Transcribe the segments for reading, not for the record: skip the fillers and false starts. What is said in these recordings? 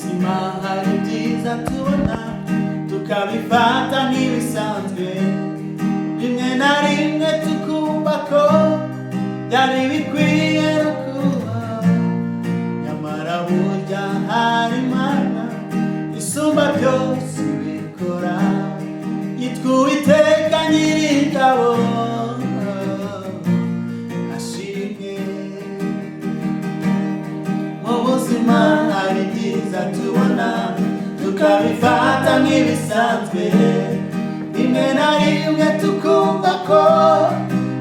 buzima hari ibyiza tubona tukabifata nk'ibisanzwe, rimwe na rimwe tukumva ko byari bikwiye no kuba, nyamara burya hari Imana isumba byose ibikora, yitwa Uwiteka Nyiringabo. Ubuzima hari ibyiza tubona tukabifata nk'ibisanzwe, rimwe na rimwe tukumva ko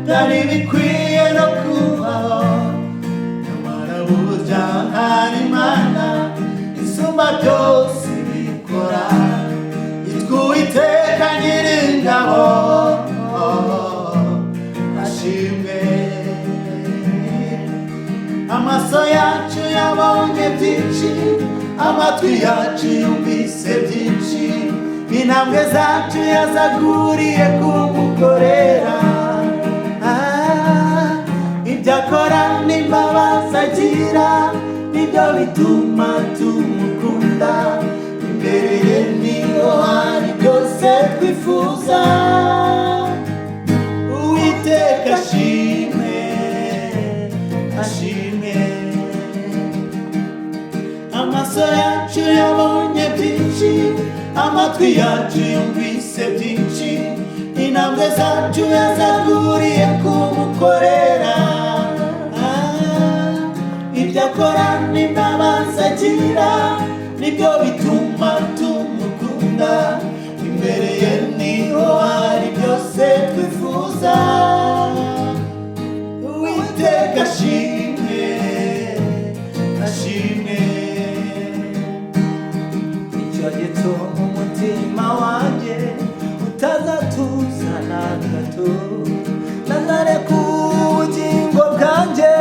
byari bikwiye no kubaho, nyamara burya hari Imana isumba byose ibikora, yitwa Uwiteka Nyiringabo. Ashimwe. Amaso yacu yabonye byinshi, amatwi yacu yumvise byinshi, intambwe zacu yazaguriye kumukorera. Ibyo akora n'imbabazi agira nibyo bituma tumukunda, imbere ye niho hari byose twifuza. Uwiteka ashimwe, ashimwe. Amaso yacu yabonye byinshi, amatwi yacu yumvise byinshi, intambwe zacu yazaguriye kumukorera. Ibyo akora n'imbabazi agira nibyo bituma tumukunda, imbere ye niho hari byose twifuza. Uwiteka ashimwe, ashimwe. Icyo gituma umutima wanjye utazatuza na gato, ntazareka ubugingo bwanjye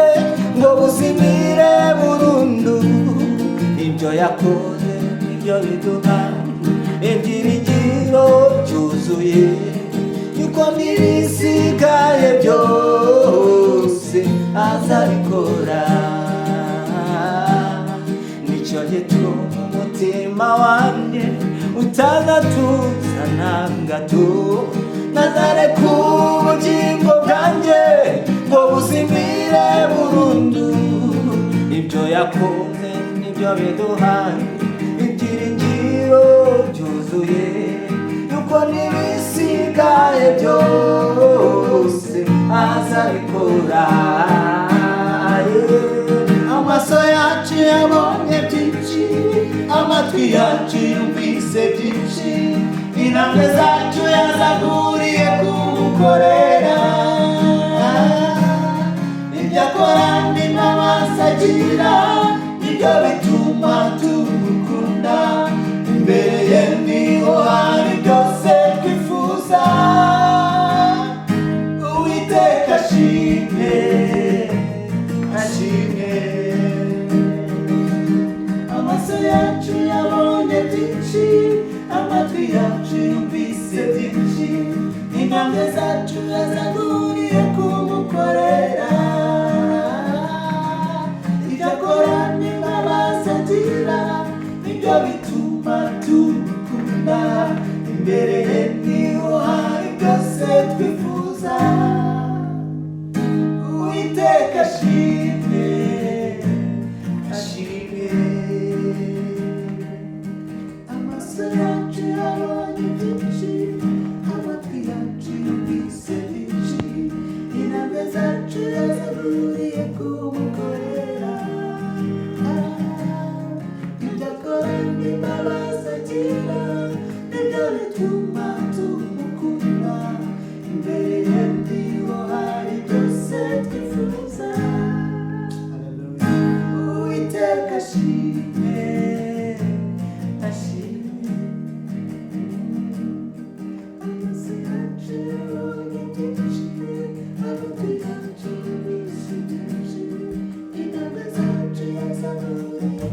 ngo buzimire burundu. Ibyo yakoze nibyo biduha ibyiringiro byuzuye, yuko n'ibisigaye byose azabikora. Nicyo gituma umutima wanjye utazatuza na gato, ntazareka ubugingo bwanjye ngo buzimire burundu. Ibyo yakoze nibyo biduha ibyiringiro byuzuye, yuko n'ibisigaye byose azabikora. Amaso yacu yabonye byinshi, amatwi yacu yumvise byinshi, intambwe zacu yazaguriye kumukorera. Ibyo akora n'imbabazi agira nibyo bituma tumukunda, imbere ye niho hari byose twifuza. Uwiteka ashimwe, ashimwe. Amaso yacu yabonye byinshi, amatwi yacu yumvise byinshi, intambwe zacu yazaguriye kumukorera. Ibyo akora n'imbabazi agira nibyo bituma tumukunda, imbere ye niho hari byose twifuza. Uwiteka ashimwe, ashimwe. Amaso yacu yabonye byinshi, amatwi yacu yumvise byinshi, intambwe zacu yazaguriye kumukorera. Ibyo akora n'imbabazi agira nibyo bituma tumukunda, imbere ye niho hari byose twifuza. Uwiteka ashimwe, ashimwe. Amaso yacu yabonye byinshi, amatwi yacu yumvise byinshi, intambwe zacu yazaguriye